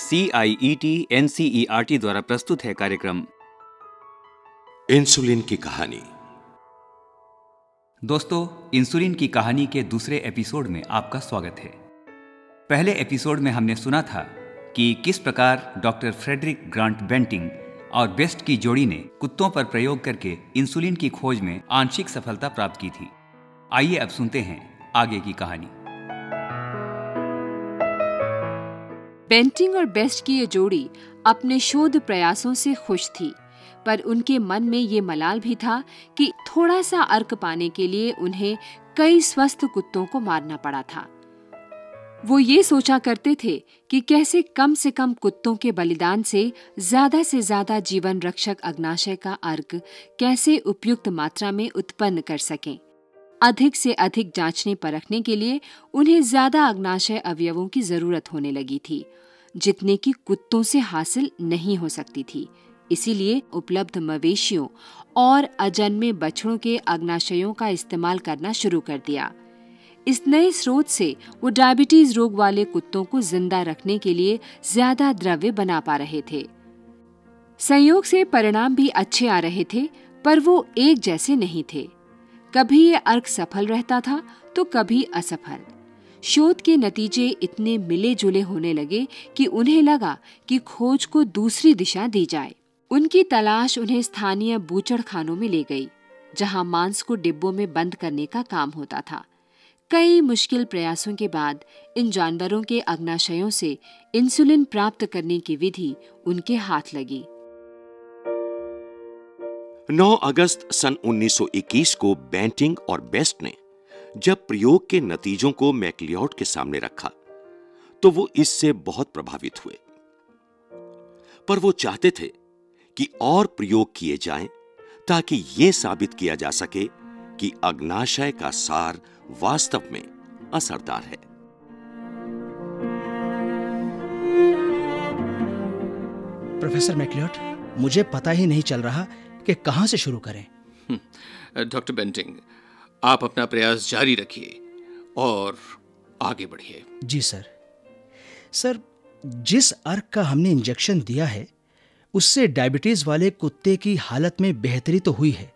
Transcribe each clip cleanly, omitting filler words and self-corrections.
CIET NCERT द्वारा प्रस्तुत है कार्यक्रम इंसुलिन की कहानी। दोस्तों, इंसुलिन की कहानी के दूसरे एपिसोड में आपका स्वागत है। पहले एपिसोड में हमने सुना था कि किस प्रकार डॉक्टर फ्रेडरिक ग्रांट बेंटिंग और बेस्ट की जोड़ी ने कुत्तों पर प्रयोग करके इंसुलिन की खोज में आंशिक सफलता प्राप्त की थी। आइए अब सुनते हैं आगे की कहानी। बेंटिंग और बेस्ट की ये जोड़ी अपने शोध प्रयासों से खुश थी, पर उनके मन में ये मलाल भी था कि थोड़ा सा अर्क पाने के लिए उन्हें कई स्वस्थ कुत्तों को मारना पड़ा था। वो ये सोचा करते थे कि कैसे कम से कम कुत्तों के बलिदान से ज्यादा जीवन रक्षक अग्नाशय का अर्क कैसे उपयुक्त मात्रा में उत्पन्न कर सकें। अधिक से अधिक जांचने परखने के लिए उन्हें ज्यादा अग्नाशय अवयवों की जरूरत होने लगी थी, जितने की कुत्तों से हासिल नहीं हो सकती थी। इसीलिए उपलब्ध मवेशियों और अजन्मे बछड़ों के अग्नाशयों का इस्तेमाल करना शुरू कर दिया। इस नए स्रोत से वो डायबिटीज रोग वाले कुत्तों को जिंदा रखने के लिए ज्यादा द्रव्य बना पा रहे थे। संयोग से परिणाम भी अच्छे आ रहे थे, पर वो एक जैसे नहीं थे। कभी ये अर्क सफल रहता था तो कभी असफल। शोध के नतीजे इतने मिले जुले होने लगे कि उन्हें लगा कि खोज को दूसरी दिशा दी जाए। उनकी तलाश उन्हें स्थानीय बूचड़ खानों में ले गई, जहां मांस को डिब्बों में बंद करने का काम होता था। कई मुश्किल प्रयासों के बाद इन जानवरों के अग्नाशयों से इंसुलिन प्राप्त करने की विधि उनके हाथ लगी। 9 अगस्त सन 1921 को बेंटिंग और बेस्ट ने जब प्रयोग के नतीजों को मैकलियोड के सामने रखा तो वो इससे बहुत प्रभावित हुए, पर वो चाहते थे कि और प्रयोग किए जाएं ताकि ये साबित किया जा सके कि अग्नाशय का सार वास्तव में असरदार है। प्रोफेसर मैकलियोड, मुझे पता ही नहीं चल रहा कि कहां से शुरू करें। डॉक्टर बेंटिंग, आप अपना प्रयास जारी रखिए और आगे बढ़िए। जी सर। सर, जिस अर्क का हमने इंजेक्शन दिया है उससे डायबिटीज वाले कुत्ते की हालत में बेहतरी तो हुई है।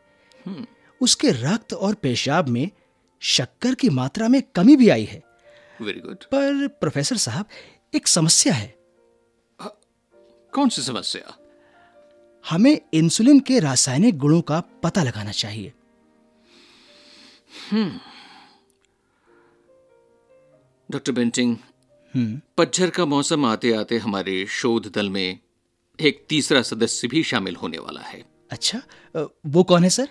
उसके रक्त और पेशाब में शक्कर की मात्रा में कमी भी आई है। Very good. पर प्रोफेसर साहब, एक समस्या है। कौन सी समस्या? हमें इंसुलिन के रासायनिक गुणों का पता लगाना चाहिए। डॉक्टर बेंटिंग, पतझड़ का मौसम आते आते हमारे शोध दल में एक तीसरा सदस्य भी शामिल होने वाला है। अच्छा, वो कौन है सर?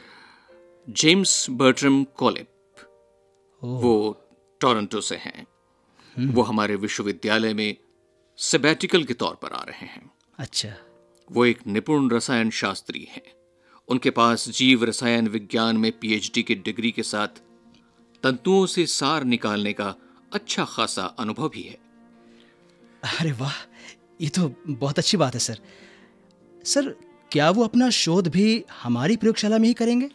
James Bertram कोलिप। वो टोरंटो से हैं। वो हमारे विश्वविद्यालय में सैबैटिकल के तौर पर आ रहे हैं। अच्छा। वो एक निपुण रसायन शास्त्री हैं। उनके पास जीव रसायन विज्ञान में PhD की डिग्री के साथ तंतुओं से सार निकालने का अच्छा खासा अनुभव भी है। अरे वाह, ये तो बहुत अच्छी बात है सर। सर, क्या वो अपना शोध भी हमारी प्रयोगशाला में ही करेंगे?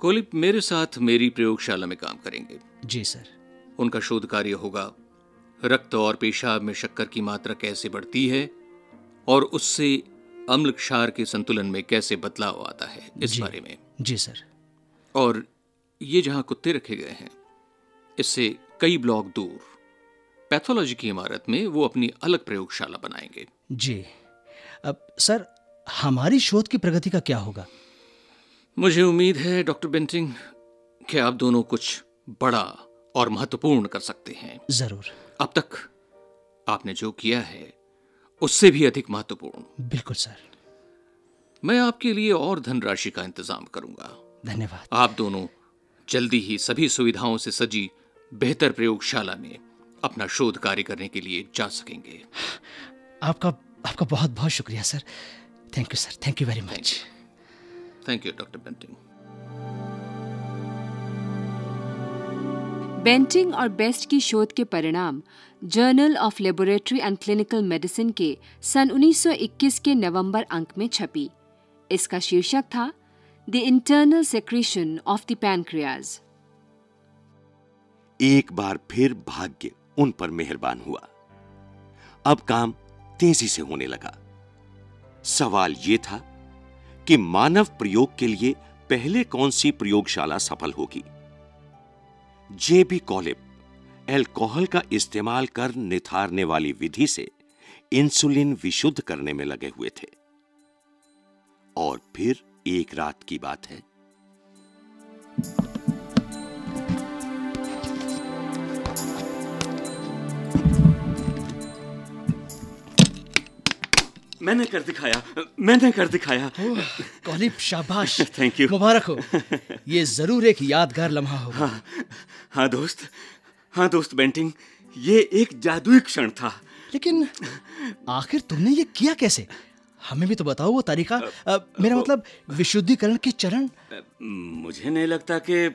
कोलिप मेरे साथ मेरी प्रयोगशाला में काम करेंगे। जी सर। उनका शोध कार्य होगा रक्त और पेशाब में शक्कर की मात्रा कैसे बढ़ती है और उससे अम्ल क्षार के संतुलन में कैसे बदलाव आता है, इस बारे में। जी सर। और ये जहां कुत्ते रखे गए हैं, इससे कई ब्लॉक दूर पैथोलॉजी की इमारत में वो अपनी अलग प्रयोगशाला बनाएंगे। जी। अब सर, हमारी शोध की प्रगति का क्या होगा? मुझे उम्मीद है डॉक्टर बेंटिंग कि आप दोनों कुछ बड़ा और महत्वपूर्ण कर सकते हैं। जरूर। अब तक आपने जो किया है उससे भी अधिक महत्वपूर्ण। बिल्कुल सर। मैं आपके लिए और धनराशि का इंतजाम करूंगा। धन्यवाद। आप दोनों जल्दी ही सभी सुविधाओं से सजी बेहतर प्रयोगशाला में अपना शोध कार्य करने के लिए जा सकेंगे। आपका बहुत बहुत शुक्रिया sir. Thank you sir. Thank you very much. Thank you doctor Banting. Banting और बेस्ट की शोध के परिणाम journal of laboratory and clinical medicine के सन 1921 के नवंबर अंक में छपी। इसका शीर्षक था the internal secretion of the pancreas. एक बार फिर भाग्य उन पर मेहरबान हुआ। अब काम तेजी से होने लगा। सवाल यह था कि मानव प्रयोग के लिए पहले कौन सी प्रयोगशाला सफल होगी। जेबी कॉलिब अल्कोहल का इस्तेमाल कर निथारने वाली विधि से इंसुलिन विशुद्ध करने में लगे हुए थे। और फिर एक रात की बात है, मैंने कर दिखाया। कॉलिब, शाबाश। Thank you. मुबारक हो। ये जरूर एक यादगार लम्हा होगा। हाँ दोस्त बेंटिंग, ये एक जादुई क्षण था। लेकिन आखिर तुमने ये किया कैसे? हमें भी तो बताओ वो तरीका। मेरा मतलब विशुद्धिकरण के चरण। मुझे नहीं लगता कि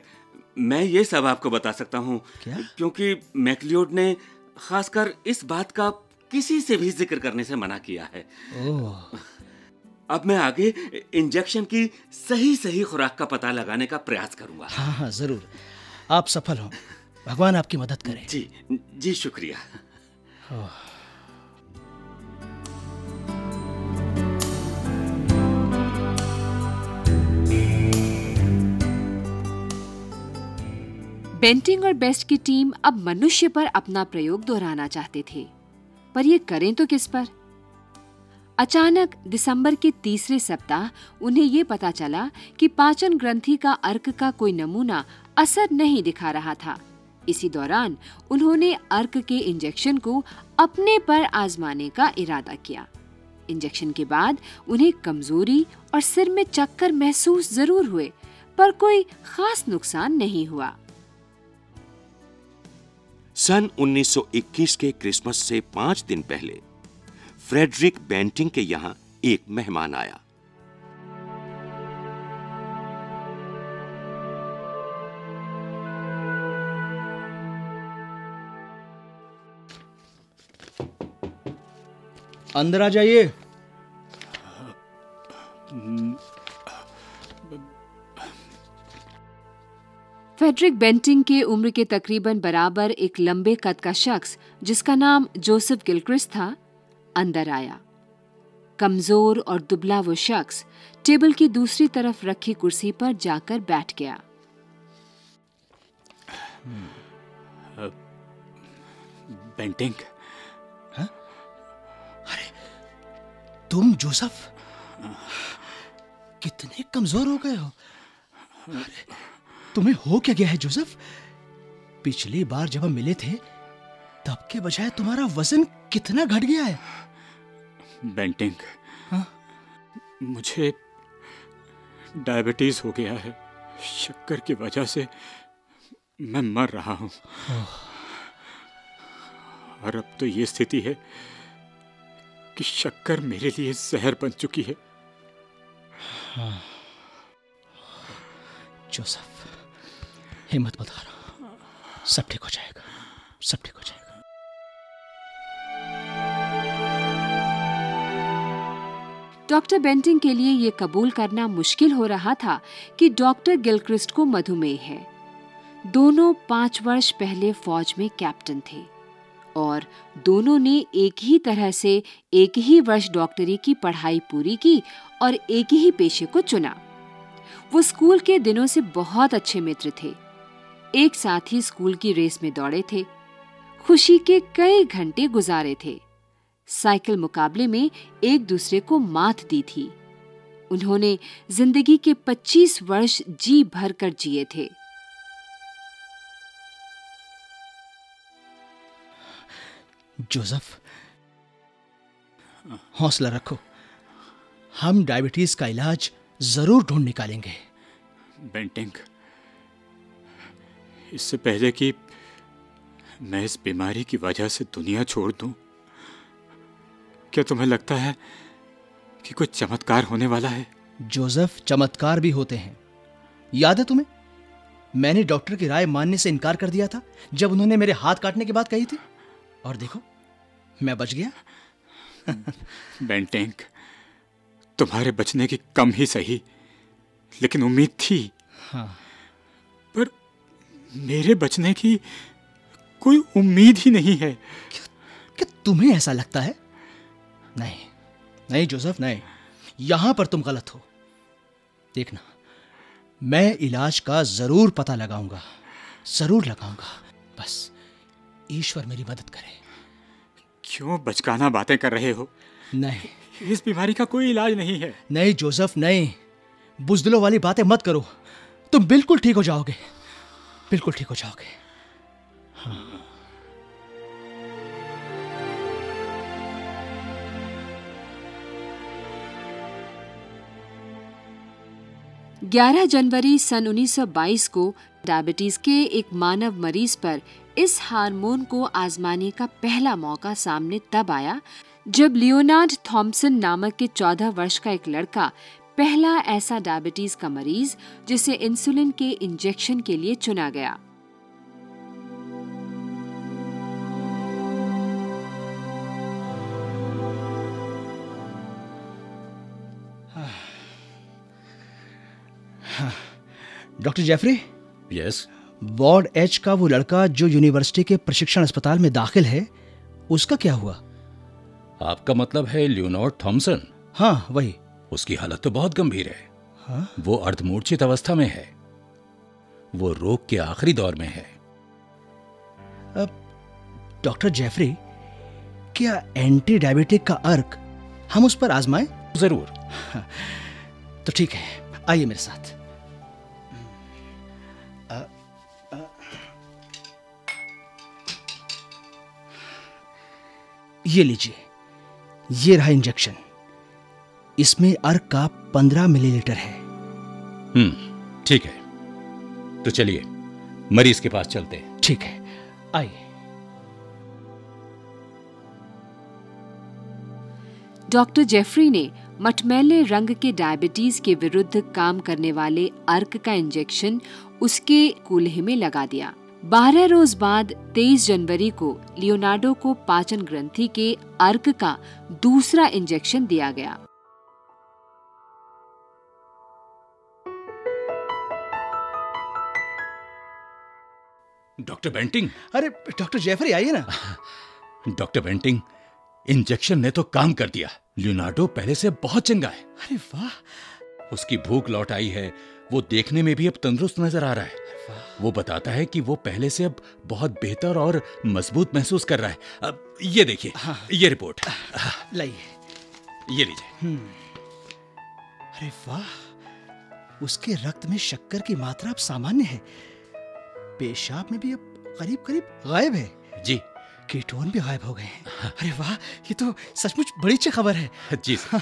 मैं ये सब आपको बता सकता हूँ। क्या? क्योंकि मैक्लियोड ने खासकर इस बात का किसी से भी जिक्र करने से मना किया है। ओह। अब मैं आगे इंजेक्शन की सही खुराक का पता लगाने का प्रयास करूंगा। हाँ, जरूर। आप सफल हो। भगवान आपकी मदद करे। जी शुक्रिया। बेंटिंग और बेस्ट की टीम अब मनुष्य पर अपना प्रयोग दोहराना चाहते थे, पर ये करें तो किस पर? अचानक दिसंबर के तीसरे सप्ताह उन्हें ये पता चला कि पाचन ग्रंथि का अर्क का कोई नमूना असर नहीं दिखा रहा था। इसी दौरान उन्होंने अर्क के इंजेक्शन को अपने पर आजमाने का इरादा किया। इंजेक्शन के बाद उन्हें कमजोरी और सिर में चक्कर महसूस जरूर हुए, पर कोई खास नुकसान नहीं हुआ। सन 1921 के क्रिसमस से 5 दिन पहले फ्रेडरिक बेंटिंग के यहां एक मेहमान आया। अंदर आ जाइए। फ्रेडरिक बेंटिंग के उम्र के तकरीबन बराबर एक लंबे कद का शख्स जिसका नाम जोसेफ गिलक्रिस्ट था, अंदर आया। कमजोर और दुबला वो शख्स टेबल की दूसरी तरफ रखी कुर्सी पर जाकर बैठ गया। बेंटिंग। हाँ? अरे तुम जोसेफ, कितने कमजोर हो गए हो। अरे तुम्हें हो क्या गया है जोसेफ? पिछली बार जब हम मिले थे तब के बजाय तुम्हारा वजन कितना घट गया है। बेंटिंग, हाँ? मुझे डायबिटीज हो गया है। शक्कर की वजह से मैं मर रहा हूं। और अब तो ये स्थिति है कि शक्कर मेरे लिए जहर बन चुकी है। हाँ। जोसेफ, हिम्मत मत हारो, सब ठीक हो जाएगा, सब ठीक हो जाएगा। डॉक्टर बेंटिंग के लिए ये कबूल करना मुश्किल हो रहा था कि डॉक्टर गिलक्रिस्ट को मधुमेह है। दोनों 5 वर्ष पहले फौज में कैप्टन थे और दोनों ने एक ही तरह से एक ही वर्ष डॉक्टरी की पढ़ाई पूरी की और एक ही पेशे को चुना। वो स्कूल के दिनों से बहुत अच्छे मित्र थे। एक साथ ही स्कूल की रेस में दौड़े थे। खुशी के कई घंटे गुजारे थे। साइकिल मुकाबले में एक दूसरे को मात दी थी। उन्होंने जिंदगी के 25 वर्ष जी भर कर जिए थे। जोसेफ, हौसला रखो, हम डायबिटीज का इलाज जरूर ढूंढ निकालेंगे। बेंटिंग, इससे पहले कि मैं इस बीमारी की वजह से दुनिया छोड़ दूं, क्या तुम्हें लगता है कि कुछ चमत्कार होने वाला है? जोसेफ, चमत्कार भी होते हैं। याद है तुम्हें, मैंने डॉक्टर की राय मानने से इनकार कर दिया था जब उन्होंने मेरे हाथ काटने की बात कही थी, और देखो मैं बच गया। बेंटिंग, तुम्हारे बचने की कम ही सही, लेकिन उम्मीद थी। हाँ। पर मेरे बचने की कोई उम्मीद ही नहीं है। क्या तुम्हें ऐसा लगता है? नहीं नहीं जोसेफ, नहीं, यहां पर तुम गलत हो। देखना, मैं इलाज का जरूर पता लगाऊंगा, जरूर लगाऊंगा। बस ईश्वर मेरी मदद करे। क्यों बचकाना बातें कर रहे हो? नहीं इस बीमारी का कोई इलाज नहीं है। नहीं जोसेफ, नहीं, बुज़दिलों वाली बातें मत करो। तुम बिल्कुल ठीक हो जाओगे, बिल्कुल ठीक हो जाओगे। हाँ। 11 जनवरी सन 1922 को डायबिटीज के एक मानव मरीज पर इस हार्मोन को आजमाने का पहला मौका सामने तब आया जब लियोनार्ड थॉम्सन नामक के 14 वर्ष का एक लड़का पहला ऐसा डायबिटीज का मरीज जिसे इंसुलिन के इंजेक्शन के लिए चुना गया। Doctor Jeffrey. Yes. Ward H का वो लड़का जो यूनिवर्सिटी के प्रशिक्षण अस्पताल में दाखिल है, उसका क्या हुआ? आपका मतलब है लियोनार्ड थॉम्सन? हाँ, वही। उसकी हालत तो बहुत गंभीर है। हाँ? वो अर्धमूर्छित अवस्था में है। वो रोग के आखिरी दौर में है। डॉक्टर जेफरी, क्या एंटी डायबिटिक का अर्क हम उस पर आजमाएं? जरूर। तो ठीक है, आइए मेरे साथ। ये लीजिए, ये रहा इंजेक्शन। इसमें अर्क का 15 मिलीलीटर है। ठीक है, तो चलिए मरीज के पास चलते हैं। ठीक है, आइए। डॉक्टर जेफरी ने मटमैले रंग के डायबिटीज के विरुद्ध काम करने वाले अर्क का इंजेक्शन उसके कूल्हे में लगा दिया। 12 रोज बाद 23 जनवरी को लियोनार्डो को पाचन ग्रंथि के अर्क का दूसरा इंजेक्शन दिया गया। Doctor Banting. अरे डॉक्टर जेफरी, आइए ना। डॉक्टर बेंटिंग, इंजेक्शन ने तो काम कर दिया। लियोनार्डो पहले से बहुत चंगा है। अरे वाह। उसकी भूख लौट आई है। वो देखने में भी अब तंदुरुस्त नजर आ रहा है। वो बताता है कि वो पहले से अब बहुत बेहतर और मजबूत महसूस कर रहा है। अब ये देखिए। हाँ। ये रिपोर्ट लाइए। ये लीजिए। अरे वाह, उसके रक्त में शक्कर की मात्रा अब सामान्य है। पेशाब में भी अब करीब करीब गायब है। जी। कीटोन भी गायब हो गए हैं। अरे वाह, ये तो सचमुच बड़ी अच्छी खबर है। जी सर।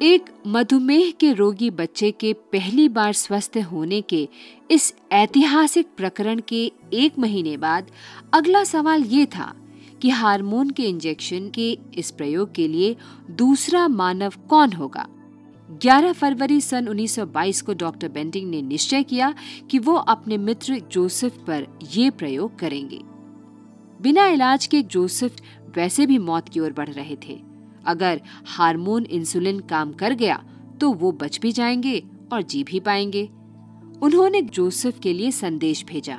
एक मधुमेह के रोगी बच्चे के पहली बार स्वस्थ होने के इस ऐतिहासिक प्रकरण के 1 महीने बाद अगला सवाल ये था कि हार्मोन के इंजेक्शन के इस प्रयोग के लिए दूसरा मानव कौन होगा। 11 फरवरी सन 1922 को डॉक्टर बेंटिंग ने निश्चय किया कि वो अपने मित्र जोसेफ पर ये प्रयोग करेंगे। बिना इलाज के जोसेफ वैसे भी मौत की ओर बढ़ रहे थे। अगर हार्मोन इंसुलिन काम कर गया तो वो बच भी जाएंगे और जी भी पाएंगे। उन्होंने जोसेफ के लिए संदेश भेजा।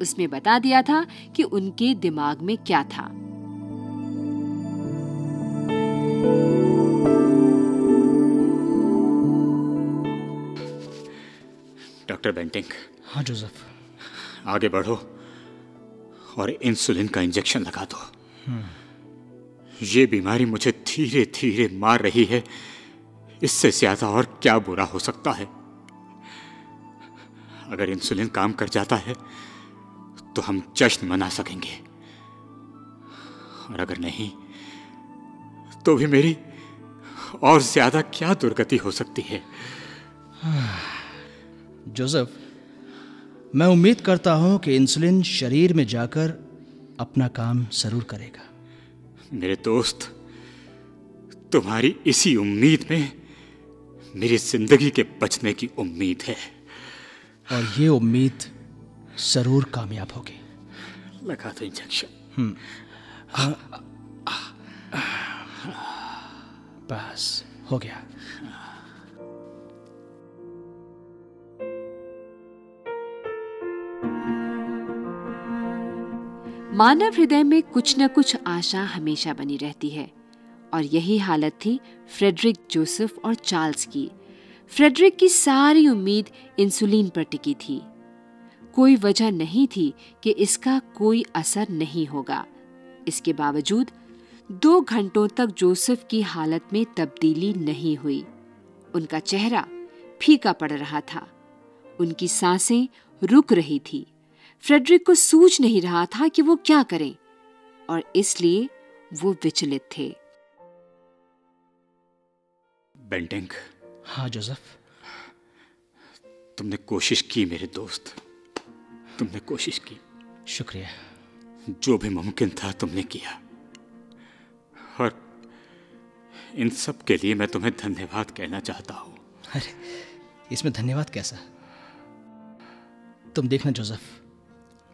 उसमें बता दिया था कि उनके दिमाग में क्या था। Doctor Banting. हाँ जोसेफ। आगे बढ़ो और इंसुलिन का इंजेक्शन लगा दो। ये बीमारी मुझे धीरे धीरे मार रही है। इससे ज्यादा और क्या बुरा हो सकता है। अगर इंसुलिन काम कर जाता है तो हम जश्न मना सकेंगे, और अगर नहीं तो भी मेरी और ज्यादा क्या दुर्गति हो सकती है। जोसेफ, मैं उम्मीद करता हूं कि इंसुलिन शरीर में जाकर अपना काम जरूर करेगा। मेरे दोस्त, तुम्हारी इसी उम्मीद में मेरी जिंदगी के बचने की उम्मीद है। और ये उम्मीद जरूर कामयाब होगी। लगा दो इंजेक्शन। बस हो गया। मानव हृदय में कुछ न कुछ आशा हमेशा बनी रहती है और यही हालत थी फ्रेडरिक जोसेफ और चार्ल्स की। फ्रेडरिक की सारी उम्मीद इंसुलिन पर टिकी थी। कोई वजह नहीं थी कि इसका कोई असर नहीं होगा। इसके बावजूद 2 घंटों तक जोसेफ की हालत में तब्दीली नहीं हुई। उनका चेहरा फीका पड़ रहा था, उनकी सांसें रुक रही थी। फ्रेडरिक को सूझ नहीं रहा था कि वो क्या करें और इसलिए वो विचलित थे। बेंटिंग। हाँ जोसेफ। तुमने कोशिश की मेरे दोस्त, तुमने कोशिश की। शुक्रिया। जो भी मुमकिन था तुमने किया और इन सब के लिए मैं तुम्हें धन्यवाद कहना चाहता हूं। अरे इसमें धन्यवाद कैसा? तुम देखना जोसेफ,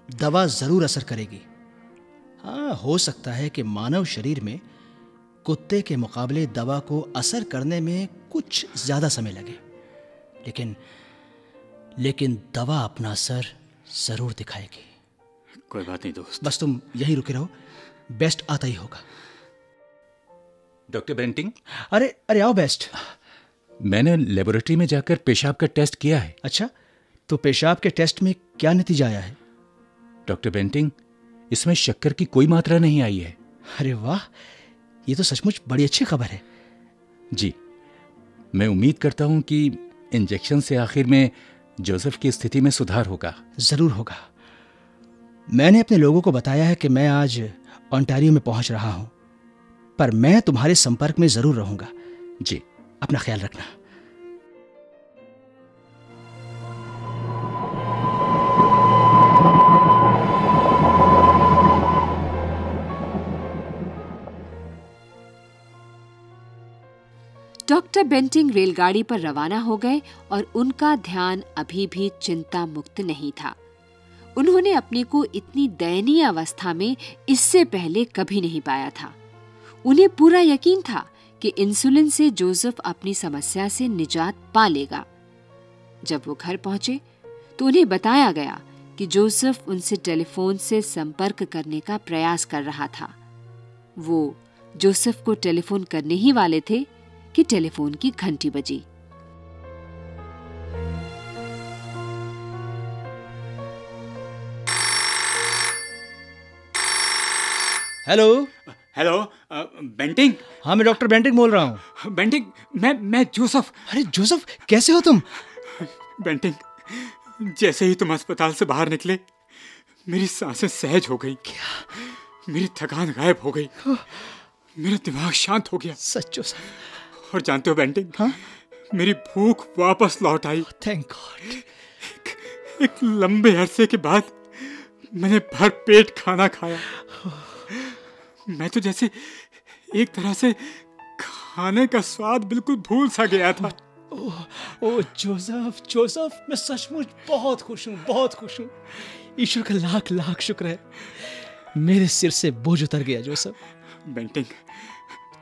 दवा जरूर असर करेगी। हाँ, हो सकता है कि मानव शरीर में कुत्ते के मुकाबले दवा को असर करने में कुछ ज्यादा समय लगे, लेकिन दवा अपना असर जरूर दिखाएगी। कोई बात नहीं दोस्त, बस तुम यहीं रुके रहो, बेस्ट आता ही होगा। Doctor Banting. अरे आओ बेस्ट। मैंने लेबोरेटरी में जाकर पेशाब का टेस्ट किया है। अच्छा, तो पेशाब के टेस्ट में क्या नतीजा आया है? डॉक्टर बेंटिंग, इसमें शक्कर की कोई मात्रा नहीं आई है। अरे वाह, ये तो सचमुच बड़ी अच्छी खबर है। जी, मैं उम्मीद करता हूं कि इंजेक्शन से आखिर में जोसेफ की स्थिति में सुधार होगा। जरूर होगा। मैंने अपने लोगों को बताया है कि मैं आज ओंटारियो में पहुंच रहा हूं, पर मैं तुम्हारे संपर्क में जरूर रहूंगा। जी, अपना ख्याल रखना। डॉक्टर बेंटिंग रेलगाड़ी पर रवाना हो गए और उनका ध्यान अभी भी चिंता मुक्त नहीं था। उन्होंने अपने को इतनी दयनीय अवस्था में इससे पहले कभी नहीं पाया था। उन्हें पूरा यकीन था कि इंसुलिन से जोसेफ अपनी समस्या से निजात पा लेगा। जब वो घर पहुंचे तो उन्हें बताया गया कि जोसेफ उनसे टेलीफोन से संपर्क करने का प्रयास कर रहा था। वो जोसेफ को टेलीफोन करने ही वाले थे कि टेलीफोन की घंटी बजी। हेलो। Hello Banting. हाँ, मैं डॉक्टर बेंटिंग बोल रहा हूँ। बेंटिंग, मैं जोसेफ। अरे जोसेफ, कैसे हो तुम? बेंटिंग, जैसे ही तुम अस्पताल से बाहर निकले मेरी सांसें सहज हो गई। क्या? मेरी थकान गायब हो गई, मेरा दिमाग शांत हो गया। सच जोसेफ? और जानते हो बेंटिंग, हाँ? मेरी भूख वापस लौट आई। Thank God. एक लंबे अरसे के बाद मैंने भर पेट खाना खाया। मैं तो जैसे एक तरह से खाने का स्वाद बिल्कुल भूल सा गया था। ओ जोसेफ, मैं सचमुच बहुत खुश हूँ, बहुत खुश हूँ। ईश्वर का लाख लाख शुक्र है, मेरे सिर से बोझ उतर गया जोसेफ। बेंटिंग,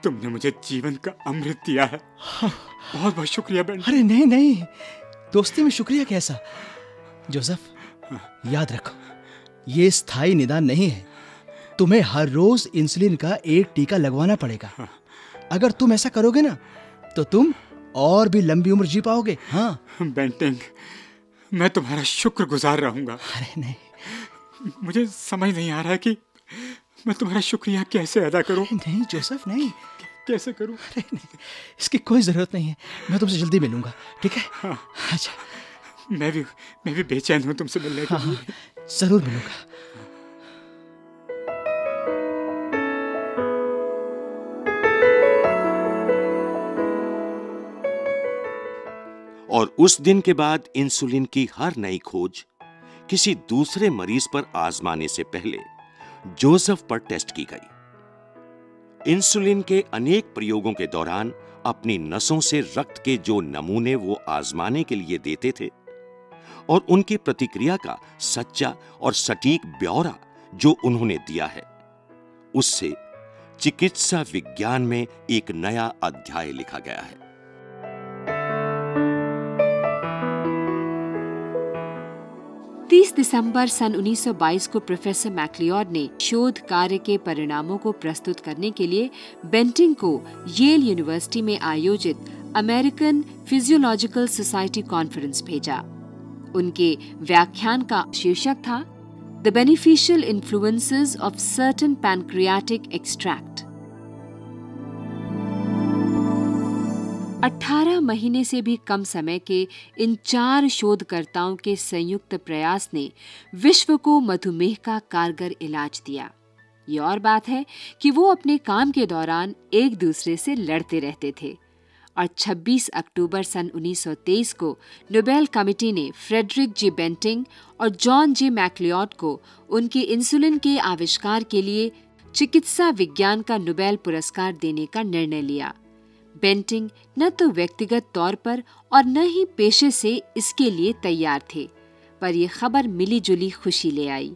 तुमने मुझे जीवन का अमृत दिया है। बहुत बहुत शुक्रिया बेंटिंग। अरे नहीं, दोस्ती में शुक्रिया कैसा? जोसेफ, याद रखो, ये स्थायी निदान नहीं है। तुम्हें हर रोज इंसुलिन का एक टीका लगवाना पड़ेगा। अगर तुम ऐसा करोगे ना तो तुम और भी लंबी उम्र जी पाओगे। हाँ बेंटिंग, मैं तुम्हारा शुक्रगुजार रहूंगा। अरे नहीं, मुझे समझ नहीं आ रहा है कि मैं तुम्हारा शुक्रिया कैसे अदा करूं। नहीं जोसेफ, नहीं। कैसे करूं? अरे नहीं, इसकी कोई जरूरत नहीं है। मैं तुमसे जल्दी मिलूंगा, ठीक है? हाँ। अच्छा। मैं भी बेचैन हूं तुमसे मिलने के लिए। हाँ, जरूर मिलूंगा। और उस दिन के बाद इंसुलिन की हर नई खोज किसी दूसरे मरीज पर आजमाने से पहले जोसेफ पर टेस्ट की गई। इंसुलिन के अनेक प्रयोगों के दौरान अपनी नसों से रक्त के जो नमूने वो आजमाने के लिए देते थे और उनकी प्रतिक्रिया का सच्चा और सटीक ब्यौरा जो उन्होंने दिया है, उससे चिकित्सा विज्ञान में एक नया अध्याय लिखा गया है। 20 दिसंबर सन 1922 को प्रोफेसर मैक्लियोड ने शोध कार्य के परिणामों को प्रस्तुत करने के लिए बेंटिंग को येल यूनिवर्सिटी में आयोजित अमेरिकन फिजियोलॉजिकल सोसाइटी कॉन्फ्रेंस भेजा। उनके व्याख्यान का शीर्षक था the beneficial influences of certain pancreatic extract. 18 महीने से भी कम समय के इन 4 शोधकर्ताओं के संयुक्त प्रयास ने विश्व को मधुमेह का कारगर इलाज दिया। ये और बात है कि वो अपने काम के दौरान एक दूसरे से लड़ते रहते थे और 26 अक्टूबर सन 1923 को नोबेल कमेटी ने फ्रेडरिक जी बेंटिंग और जॉन जे मैक्लियोड को उनके इंसुलिन के आविष्कार के लिए चिकित्सा विज्ञान का नोबेल पुरस्कार देने का निर्णय लिया। बेंटिंग न तो व्यक्तिगत तौर पर और न ही पेशे से इसके लिए तैयार थे, पर यह खबर मिली जुली खुशी ले आई।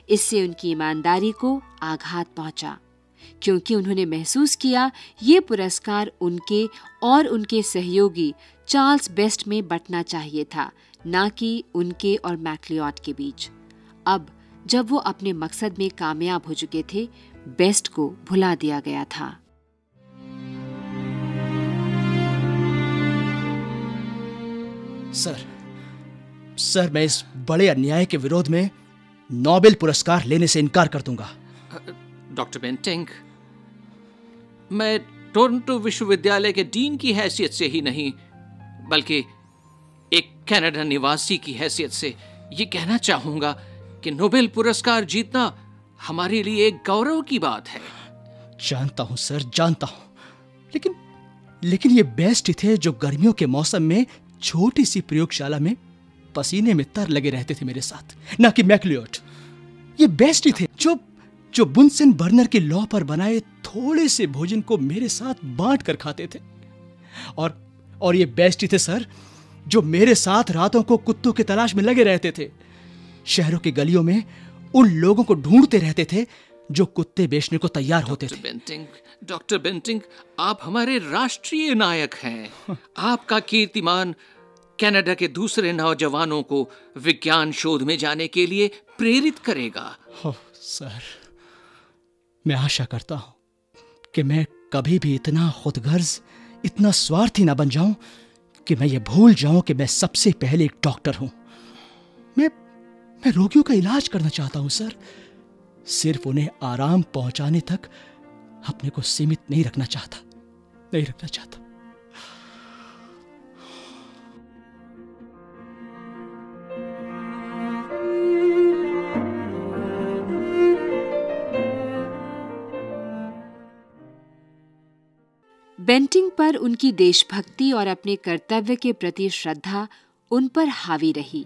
इससे उनकी ईमानदारी को आघात पहुंचा, क्योंकि उन्होंने महसूस किया ये पुरस्कार उनके और उनके सहयोगी चार्ल्स बेस्ट में बंटना चाहिए था, न कि उनके और मैक्लियोड के बीच। अब जब वो अपने मकसद में कामयाब हो चुके थे, बेस्ट को भुला दिया गया था। सर, मैं इस बड़े अन्याय के विरोध में नोबेल पुरस्कार लेने से इनकार कर दूंगा। डॉक्टर बेंटिंग, मैं टोरंटो विश्वविद्यालय के डीन की हैसियत से ही नहीं, बल्कि एक कनाडा निवासी की हैसियत से ये कहना चाहूंगा कि नोबेल पुरस्कार जीतना हमारे लिए एक गौरव की बात है। जानता हूं सर, जानता हूं, लेकिन ये बेस्ट ही थे जो गर्मियों के मौसम में छोटी सी प्रयोगशाला में पसीने में तर लगे रहते थे मेरे साथ, ना कि मैक्लियोड। ये बेस्ट ही थे जो बुनसन बर्नर के लॉ पर बनाए थोड़े से भोजन को मेरे साथ बांट कर खाते थे। और ये बेस्ट ही थे सर जो मेरे साथ रातों को कुत्तों की तलाश में लगे रहते थे, शहरों की गलियों में उन लोगों को ढूंढते रहते थे जो कुत्ते बेचने को तैयार होते थे। डॉक्टर बेंटिंग, आप हमारे राष्ट्रीय नायक हैं। आपका कीर्तिमान कनाडा के दूसरे नौजवानों को विज्ञान शोध में जाने के लिए प्रेरित करेगा। सर, मैं आशा करता हूं कि मैं कभी भी इतना खुदगर्ज, इतना स्वार्थी ना बन जाऊं कि मैं ये भूल जाऊं कि मैं सबसे पहले एक डॉक्टर हूं। मैं रोगियों का इलाज करना चाहता हूं सर, सिर्फ उन्हें आराम पहुंचाने तक अपने को सीमित नहीं रखना चाहता। बेंटिंग पर उनकी देशभक्ति और अपने कर्तव्य के प्रति श्रद्धा उन पर हावी रही।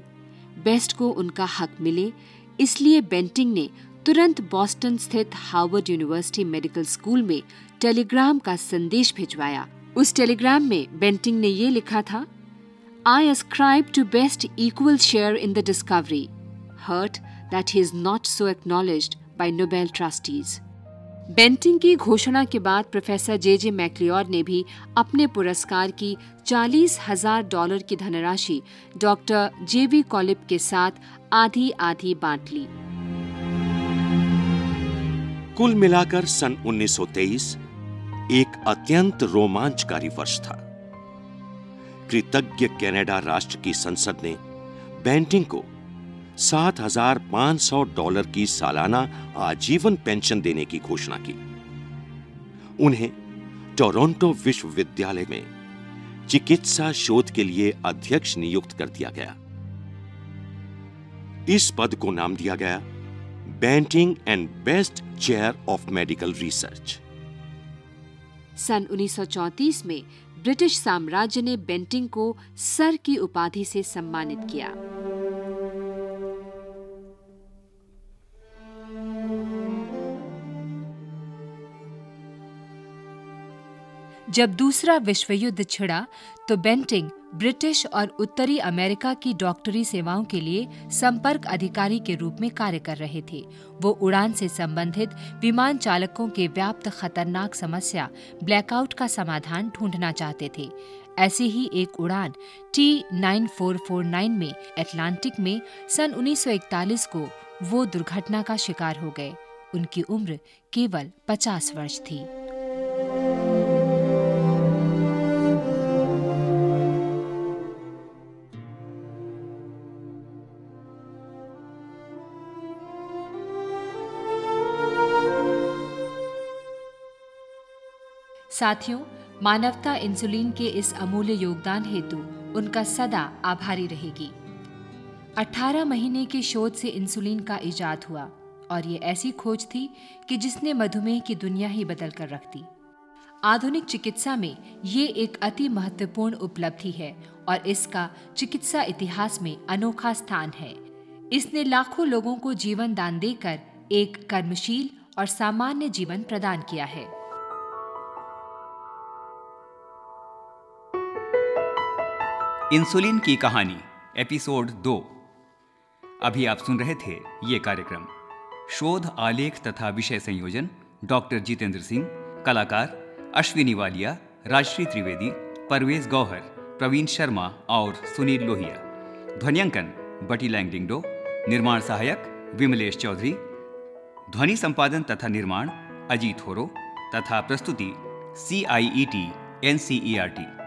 बेस्ट को उनका हक मिले, इसलिए बेंटिंग ने तुरंत बॉस्टन स्थित हार्वर्ड यूनिवर्सिटी मेडिकल स्कूल में टेलीग्राम का संदेश भिजवाया। उस टेलीग्राम में बेंटिंग ने ये लिखा था, I ascribe to Best equal share in the discovery. Hurt that he is not so acknowledged by Nobel trustees. Banting की घोषणा के बाद प्रोफेसर जे मैक्लियोड ने भी अपने पुरस्कार की $40,000 की धनराशि डॉक्टर जेवी कॉलिप के साथ आधी आधी बांट ली। कुल मिलाकर सन 1923 एक अत्यंत रोमांचकारी वर्ष था। कृतज्ञ कनाडा राष्ट्र की संसद ने बेंटिंग को $7,500 की सालाना आजीवन पेंशन देने की घोषणा की। उन्हें टोरंटो विश्वविद्यालय में चिकित्सा शोध के लिए अध्यक्ष नियुक्त कर दिया गया। इस पद को नाम दिया गया Banting and Best chair of medical research. सन 1934 में ब्रिटिश साम्राज्य ने बेंटिंग को सर की उपाधि से सम्मानित किया। जब दूसरा विश्व युद्ध छिड़ा तो बेंटिंग ब्रिटिश और उत्तरी अमेरिका की डॉक्टरी सेवाओं के लिए संपर्क अधिकारी के रूप में कार्य कर रहे थे। वो उड़ान से संबंधित विमान चालकों के व्याप्त खतरनाक समस्या ब्लैकआउट का समाधान ढूंढना चाहते थे। ऐसी ही एक उड़ान T-9449 में अटलांटिक में सन 1941 को वो दुर्घटना का शिकार हो गए। उनकी उम्र केवल 50 वर्ष थी। साथियों, मानवता इंसुलिन के इस अमूल्य योगदान हेतु उनका सदा आभारी रहेगी। 18 महीने के शोध से इंसुलिन का इजाद हुआ और ये ऐसी खोज थी कि जिसने मधुमेह की दुनिया ही बदल कर रख दी। आधुनिक चिकित्सा में ये एक अति महत्वपूर्ण उपलब्धि है और इसका चिकित्सा इतिहास में अनोखा स्थान है। इसने लाखों लोगों को जीवन दान देकर एक कर्मशील और सामान्य जीवन प्रदान किया है। इंसुलिन की कहानी एपिसोड 2। अभी आप सुन रहे थे ये कार्यक्रम। शोध आलेख तथा विषय संयोजन डॉक्टर जितेंद्र सिंह, कलाकार अश्विनी वालिया, राजश्री त्रिवेदी, परवेज गौहर, प्रवीण शर्मा और सुनील लोहिया। ध्वनियांकन बटी लैंगडिंगडो, निर्माण सहायक विमलेश चौधरी, ध्वनि संपादन तथा निर्माण अजीत होरो तथा प्रस्तुति CIET NCERT।